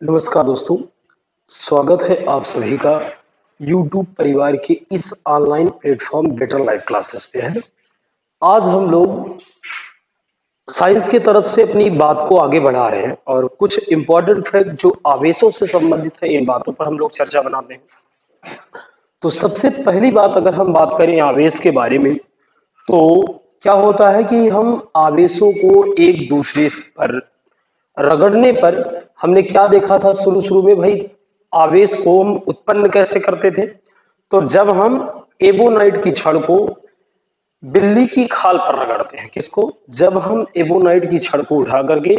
नमस्कार दोस्तों, स्वागत है आप सभी का YouTube परिवार के इस online platform better life classes पे है। आज हम लोग साइंस की तरफ से अपनी बात को आगे बढ़ा रहे हैं और कुछ इम्पोर्टेंट फैक्ट जो आवेशों से संबंधित है इन बातों पर हम लोग चर्चा बनाते हैं। तो सबसे पहली बात अगर हम बात करें आवेश के बारे में तो क्या होता है कि हम आवेशों को एक दूसरे पर रगड़ने पर हमने क्या देखा था शुरू शुरू में भाई आवेश को हम उत्पन्न कैसे करते थे। तो जब हम एबोनाइट की छड़ को बिल्ली की खाल पर रगड़ते हैं, किसको, जब हम एबोनाइट की छड़ को उठा करके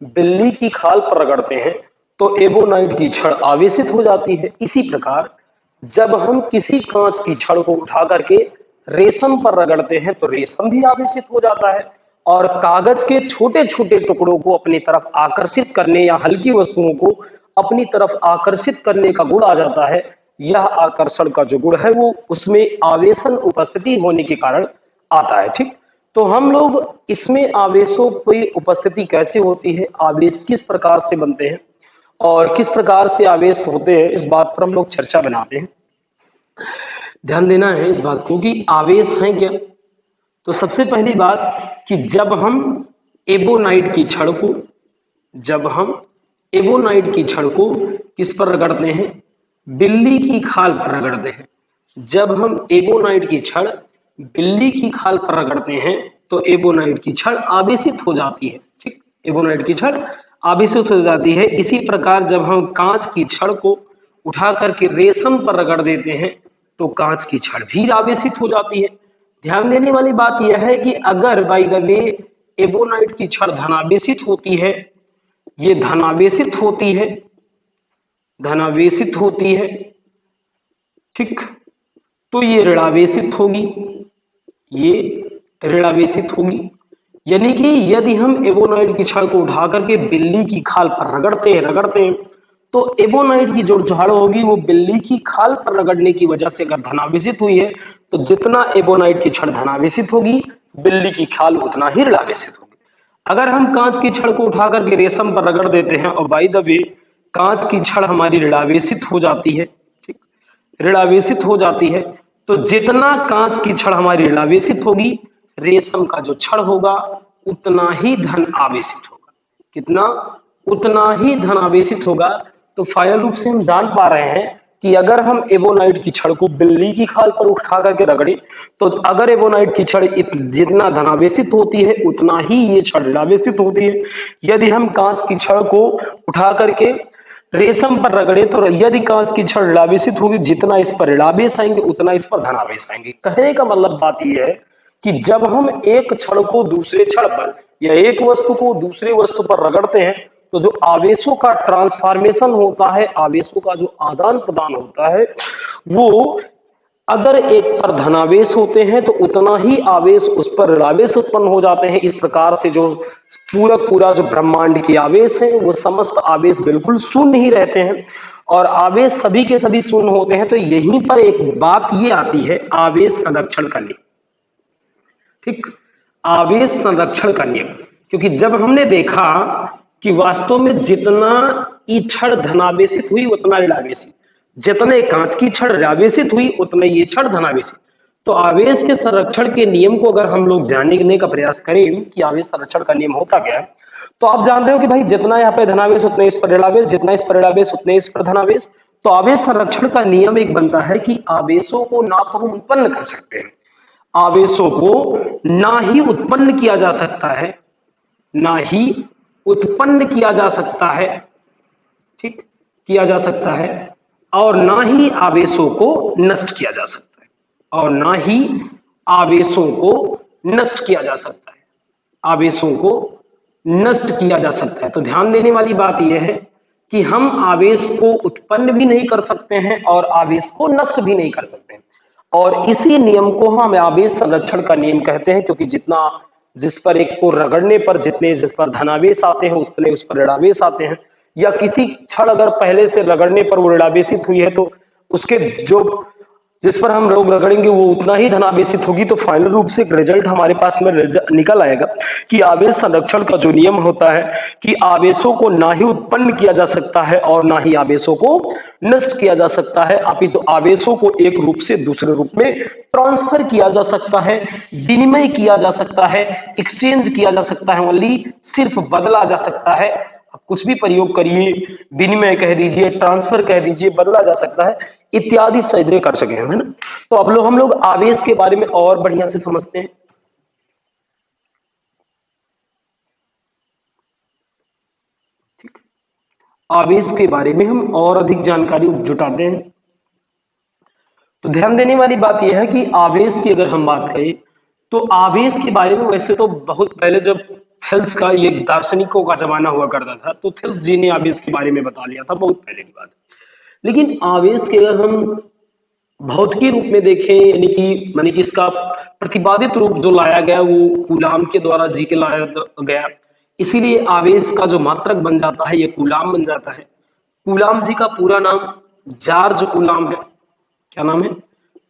बिल्ली की खाल पर रगड़ते हैं तो एबोनाइट की छड़ आवेशित हो जाती है। इसी प्रकार जब हम किसी कांच की छड़ को उठा करके रेशम पर रगड़ते हैं तो रेशम भी आवेशित हो जाता है। और कागज के छोटे छोटे टुकड़ों को अपनी तरफ आकर्षित करने या हल्की वस्तुओं को अपनी तरफ आकर्षित करने का गुण आ जाता है। यह आकर्षण का जो गुण है वो उसमें आवेशन उपस्थिति होने के कारण आता है। ठीक, तो हम लोग इसमें आवेशों की उपस्थिति कैसे होती है, आवेश किस प्रकार से बनते हैं और किस प्रकार से आवेश होते हैं, इस बात पर हम लोग चर्चा बनाते हैं। ध्यान देना है इस बात को कि आवेश है क्या। तो सबसे पहली बात कि जब हम एबोनाइट की छड़ को किस पर रगड़ते हैं, बिल्ली की खाल पर रगड़ते हैं। जब हम एबोनाइट की छड़ बिल्ली की खाल पर रगड़ते हैं तो एबोनाइट की छड़ आवेशित हो जाती है। ठीक, एबोनाइट की छड़ आवेशित हो जाती है। इसी प्रकार जब हम कांच की छड़ को उठा करके रेशम पर रगड़ देते हैं तो कांच की छड़ भी आवेशित हो जाती है। ध्यान देने वाली बात यह है कि अगर बाई द वे एबोनाइट की छड़ धनावेशित होती है, ये धनावेशित होती है, ठीक, तो ये ऋणावेशित होगी। यानी कि यदि हम एबोनाइट की छड़ को उठा करके बिल्ली की खाल पर रगड़ते हैं तो एबोनाइट की जो छड़ होगी वो बिल्ली की खाल पर रगड़ने की वजह से अगर धनावेशित हुई है तो जितना एबोनाइट की छड़ धनावेशित होगी बिल्ली की खाल उतना ही ऋणावेशित होगी। अगर हम कांच की छड़ को उठा करके रेशम पर रगड़ देते हैं और बाय द वे कांच की छड़ हमारी ऋणावेशित हो जाती है, ठीक, ऋणावेशित हो जाती है, तो जितना कांच की छड़ हमारी ऋणावेशित होगी रेशम का जो छड़ होगा उतना ही धन आवेशित होगा। कितना? उतना ही धन आवेशित होगा। तो फाइनल रूप से हम जान पा रहे हैं कि अगर हम एबोनाइट की छड़ को बिल्ली की खाल पर उठा करके रगड़े तो अगर एबोनाइट की छड़ जितना धनावेशित होती है उतना ही ये छड़ ऋणावेशित होती है। यदि हम कांच की छड़ को उठा करके रेशम पर रगड़े तो यदि कांच की छड़ ऋणावेशित होगी, जितना इस पर ऋणावेश आएंगे उतना इस पर धनावेश आएंगे। कहने का मतलब बात यह है कि जब हम एक छड़ को दूसरे छड़ पर या एक वस्तु को दूसरे वस्तु पर रगड़ते हैं तो जो आवेशों का ट्रांसफॉर्मेशन होता है, आवेशों का जो आदान प्रदान होता है, वो अगर एक पर धनावेश होते हैं तो उतना ही आवेश उस पर ऋणावेश उत्पन्न हो जाते हैं। इस प्रकार से जो पूरा जो ब्रह्मांड के आवेश है वो समस्त आवेश बिल्कुल शून्य ही रहते हैं और आवेश सभी के सभी शून्य होते हैं। तो यहीं पर एक बात ये आती है आवेश संरक्षण का नियम। ठीक, आवेश संरक्षण का नियम, क्योंकि जब हमने देखा कि वास्तव में जितना ये छड़ धनावेशित हुई उतना ऋणावेशित, जितने कांच की छड़ ऋणावेशित हुई उतने ये छड़ धनावेशित। तो आवेश के संरक्षण के नियम को अगर हम लोग जानने का प्रयास करें कि आवेश संरक्षण का नियम होता क्या है, तो आप जानते हो कि भाई जितना यहाँ पे धनावेश उतने इस पर ऋणावेश, जितना इस पर ऋणावेश उतने इस पर धनावेश। तो आवेश संरक्षण का नियम एक बनता है कि आवेशों को ना तो हम उत्पन्न कर सकते हैं, आवेशों को ना ही उत्पन्न किया जा सकता है, ना ही उत्पन्न किया जा सकता है, ठीक, किया जा सकता है, और ना ही आवेशों को नष्ट किया जा सकता है, और ना ही आवेशों को नष्ट किया जा सकता है, आवेशों को नष्ट किया जा सकता है। तो ध्यान देने वाली बात यह है कि हम आवेश को उत्पन्न भी नहीं कर सकते हैं और आवेश को नष्ट भी नहीं कर सकते हैं। और इसी नियम को हम आवेश संरक्षण का नियम कहते हैं, क्योंकि जिस पर एक को रगड़ने पर जिस पर धनावेश आते हैं उतने उस पर ऋणावेश आते हैं, या किसी छड़ अगर पहले से रगड़ने पर वो ऋणावेशित हुई है तो उसके जो जिस पर हम लोग रगड़ेंगे वो उतना ही धनावेशित होगी। तो फाइनल रूप से एक रिजल्ट हमारे पास में निकल आएगा कि आवेश संरक्षण का जो नियम होता है कि आवेशों को ना ही उत्पन्न किया जा सकता है और ना ही आवेशों को नष्ट किया जा सकता है, अपितु आवेशों को एक रूप से दूसरे रूप में ट्रांसफर किया जा सकता है, विनिमय किया जा सकता है, एक्सचेंज किया जा सकता है, ओनली सिर्फ बदला जा सकता है। आप कुछ भी प्रयोग करिए, विनिमय कह दीजिए, ट्रांसफर कह दीजिए, बदला जा सकता है, इत्यादि सैद्य कर सके है ना। तो अब हम लोग आवेश के बारे में और बढ़िया से समझते हैं। ठीक, आवेश के बारे में हम और अधिक जानकारी जुटाते हैं। तो ध्यान देने वाली बात यह है कि आवेश की अगर हम बात करें तो आवेश के बारे में वैसे तो बहुत पहले जब थेल्स का ये दार्शनिकों का जमाना हुआ करता था तो थेल्स जी ने आवेश के बारे में बता लिया था, बहुत पहले की बात। लेकिन आवेश के अगर हम भौतिकी रूप में देखें यानी कि इसका प्रतिपादित रूप जो लाया गया वो कूलाम के द्वारा जी के लाया गया, इसीलिए आवेश का जो मात्रक बन जाता है ये कूलाम बन जाता है। कूलाम जी का पूरा नाम जॉर्ज कूलाम है। क्या नाम है?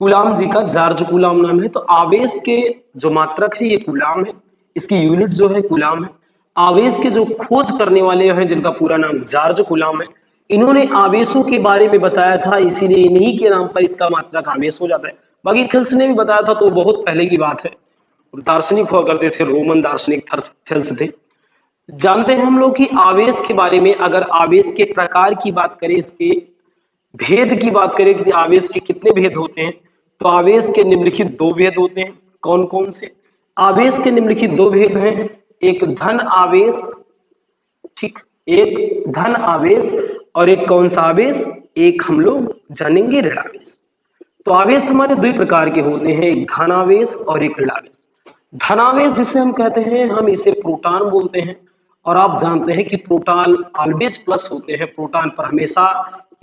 कूलाम जी का जॉर्ज कूलाम नाम है। तो आवेश के जो मात्रक है ये कूलाम है, इसकी यूनिट जो है कूलाम है। आवेश के जो खोज करने वाले हैं जिनका पूरा नाम जॉर्ज कूलाम है, इन्होंने आवेशों के बारे में बताया था, इसीलिए इन्हीं के नाम पर इसका मात्रक आवेश हो जाता है। बाकी थेल्स ने भी बताया था तो बहुत पहले की बात है, दार्शनिक हुआ करते थे, रोमन दार्शनिक थेल्स थे। जानते हैं हम लोग कि आवेश के बारे में, अगर आवेश के प्रकार की बात करें, इसके भेद की बात करें कि आवेश के कितने भेद होते हैं, तो आवेश के निम्नलिखित दो भेद होते हैं। कौन कौन से? आवेश के निम्नलिखित दो भेद हैं, एक धन आवेश, ठीक, एक धन आवेश और एक कौन सा आवेश, एक हम लोग जानेंगे ऋण आवेश। तो आवेश हमारे दो प्रकार के होते हैं, एक धनावेश और एक ऋणावेश। धनावेश जिसे हम कहते हैं, हम इसे प्रोटॉन बोलते हैं, और आप जानते हैं कि प्रोटॉन ऑलवेज प्लस होते हैं। प्रोटॉन पर हमेशा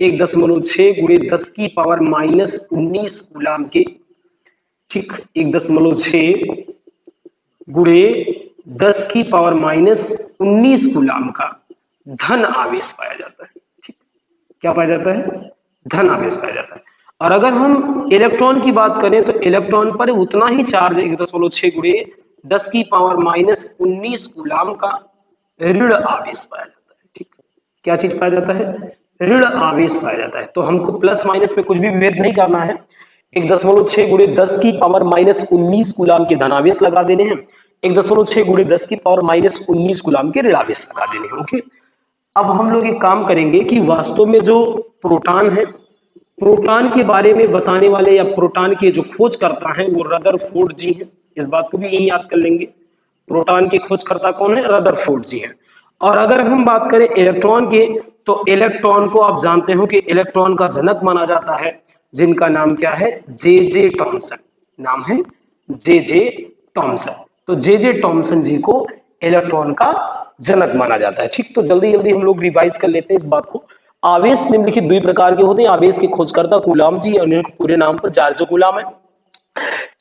1.6 गुणे 10 की पावर -19 कूलाम के, ठीक, 1.6 गुणे 10 की पावर -19 कूलाम का धन आवेश पाया जाता है। ठीक, क्या पाया जाता है? धन आवेश पाया जाता है। और अगर हम इलेक्ट्रॉन की बात करें तो इलेक्ट्रॉन पर उतना ही चार्ज 1.6 गुणे 10 की पावर -19 कूलाम का ऋण आवेश पाया जाता है। ठीक, क्या चीज पाया जाता है? ऋण आवेश पाया जाता है। तो हमको प्लस माइनस में कुछ भी भेद नहीं करना है, 1.6 गुणे 10 की पावर -19 कूलाम के धनावेश लगा देने हैं, 1.6 गुणे 10 की पावर -19 कूलाम के ऋणावेश लगा देने हैं। ओके, अब हम लोग एक काम करेंगे कि वास्तव में जो प्रोटॉन है, प्रोटॉन के बारे में बताने वाले या प्रोटॉन के जो खोज करता है वो रदरफोर्ड जी हैं। इस बात को भी यही याद कर लेंगे, प्रोटॉन के खोजकर्ता कौन है? रदरफोर्ड जी हैं। और अगर हम बात करें इलेक्ट्रॉन के, तो इलेक्ट्रॉन को आप जानते हो कि इलेक्ट्रॉन का जनक माना जाता है, जिनका नाम क्या है? जे जे टॉमसन। नाम है जे जे टॉमसन। तो जे जे टॉमसन जी को इलेक्ट्रॉन का जनक माना जाता है। ठीक, तो जल्दी जल्दी हम लोग रिवाइज कर लेते हैं इस बात को। आवेश निम्नलिखित दो प्रकार के होते हैं, आवेश के खोजकर्ता कूलाम जी और पूरे नाम पर जॉर्ज कूलाम है,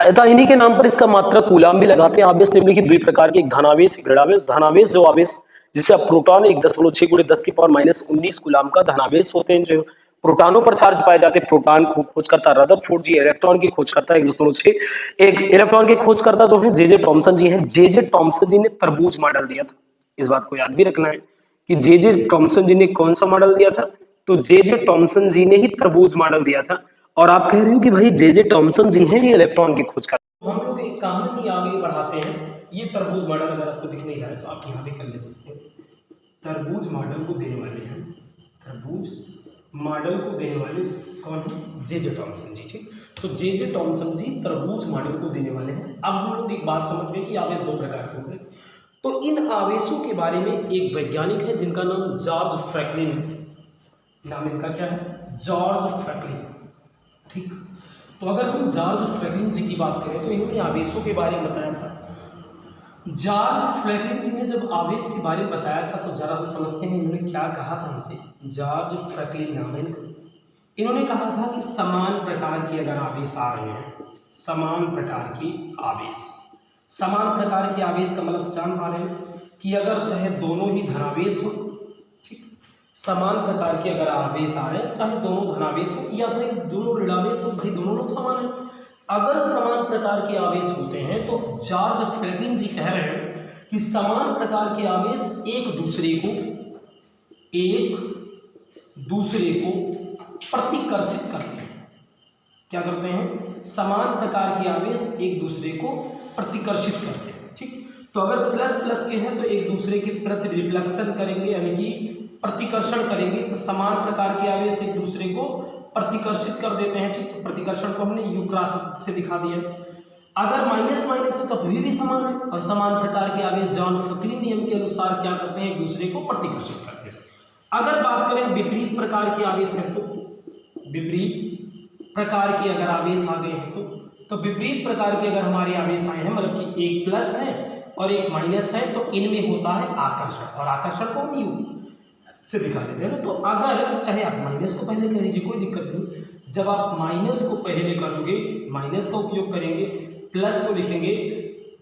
ऐसा इन्हीं के नाम पर इसका मात्रक कूलाम भी लगाते हैं। आवेश निम्नलिखित दो प्रकार के, एक धनावेश, एक ऋणावेश। धनावेश जो आवेश जिसका प्रोटॉन 1.6 गुणे 10 की पावर -19 कूलाम का धनावेश होते हैं, जो प्रोटॉनों पर चार्ज पाए जाते हैं। प्रोटॉन को खोजकर्ता रदरफोर्ड जी, इलेक्ट्रॉन की खोजकर्ता 1.6, एक इलेक्ट्रॉन के खोजकर्ता जो है जे जे टॉमसन जी हैं। जे जे टॉमसन जी ने तरबूज मॉडल दिया था, इस बात को याद भी रखना है कि जे जे टॉमसन जी ने कौन सा मॉडल दिया था? तो जे जे टॉमसन जी ने ही तरबूज मॉडल दिया था। और आप कह रहे हो कि भाई जे जे टॉमसन जी हैं ये इलेक्ट्रॉन की खोज कर, हम लोग एक कहानी आगे बढ़ाते हैं। ये तरबूज मॉडल अगर आपको दिख नहीं रहा है तो आप यहाँ पे कर ले सकते हैं। तरबूज मॉडल को देने वाले हैं, तरबूज मॉडल को देने वाले कौन है? जे जे टॉमसन जी। ठीक, तो जे जे टॉमसन जी तरबूज मॉडल को देने वाले हैं। अब हम लोग एक बात समझ गए कि आवेश दो प्रकार के होते हैं। तो इन आवेशों के बारे में एक वैज्ञानिक है जिनका नाम जॉर्ज फ्रैंकलिन, नाम इनका क्या है? George Franklin. ठीक, तो अगर हम जॉर्ज फ्रैंकलिन जी की बात करें तो इन्होंने आवेशों के बारे में बताया था। जॉर्ज फ्रैंकलिन जी ने जब आवेश के बारे में बताया था तो जरा हम समझते हैं इन्होंने क्या कहा था हमसे। जॉर्ज फ्रैंकलिन नाम है इनका। इन्होंने कहा था कि समान प्रकार के अगर आवेश आ रहे हैं, समान प्रकार की आवेश, समान प्रकार की आवेश का मतलब जान पा रहे हैं कि अगर चाहे दोनों ही धनावेश हो, ठीक, समान प्रकार के अगर आवेश आए, चाहे दोनों धनावेश हो या भाई दोनों ऋणावेश हो, भाई दोनों लोग समान हैं, अगर समान प्रकार के आवेश होते हैं तो जॉर्ज फ्रैंकलिन जी कह रहे हैं कि समान प्रकार के आवेश एक दूसरे को प्रतिकर्षित करते हैं। क्या करते हैं? समान प्रकार के आवेश एक दूसरे को प्रतिकर्षित करते हैं। ठीक, तो अगर प्लस प्लस के हैं तो एक दूसरे के प्रति रिफ्लेक्शन करेंगे, यानी कि प्रतिकर्षण करेंगे, तो समान प्रकार के आवेश एक दूसरे को प्रतिकर्षित कर देते हैं। ठीक, तो प्रतिकर्षण को हमने यू क्रॉस से दिखा दिया। अगर माइनस माइनस है तो भी समान है, और समान प्रकार के आवेश जॉन फ्रैंकलिन नियम के अनुसार क्या करते हैं? एक दूसरे को प्रतिकर्षित करते हैं। अगर बात करें विपरीत प्रकार के आवेश हैं तो विपरीत प्रकार के अगर आवेश आ गए हैं तो विपरीत प्रकार के अगर हमारे आवेश आए हैं, मतलब कि एक प्लस है और एक माइनस है, तो इनमें होता है आकर्षण, और आकर्षण को हम यू से दिखा देते हैं ना। तो अगर चाहे आप माइनस को पहले कह लीजिए, कोई दिक्कत नहीं, जब आप माइनस को पहले करोगे, माइनस का उपयोग करेंगे, प्लस को लिखेंगे,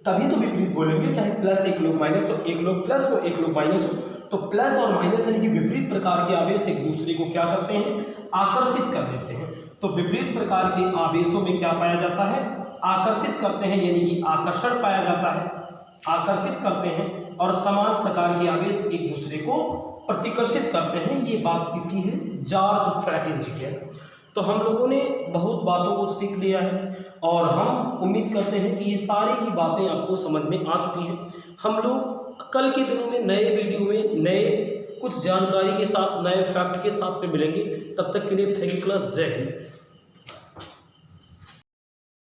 तभी तो विपरीत बोलेंगे। चाहे प्लस एक लोग माइनस, तो एक लोग प्लस हो एक लोग माइनस हो, तो प्लस और माइनस यानी कि विपरीत प्रकार के आवेश एक दूसरे को क्या करते हैं? आकर्षित कर देते हैं। तो विपरीत प्रकार के आवेशों में क्या पाया जाता है? आकर्षित करते हैं, यानी कि आकर्षण पाया जाता है, आकर्षित करते हैं, और समान प्रकार के आवेश एक दूसरे को प्रतिकर्षित करते हैं। ये बात किसकी है? जॉर्ज फ्रैंकलिन जी की है। तो हम लोगों ने बहुत बातों को सीख लिया है, और हम उम्मीद करते हैं कि ये सारी ही बातें आपको समझ में आ चुकी हैं। हम लोग कल के दिनों में नए वीडियो में नए कुछ जानकारी के साथ, नए फैक्ट के साथ में मिलेंगे। तब तक के लिए थैंक यू क्लास, जय हिंद।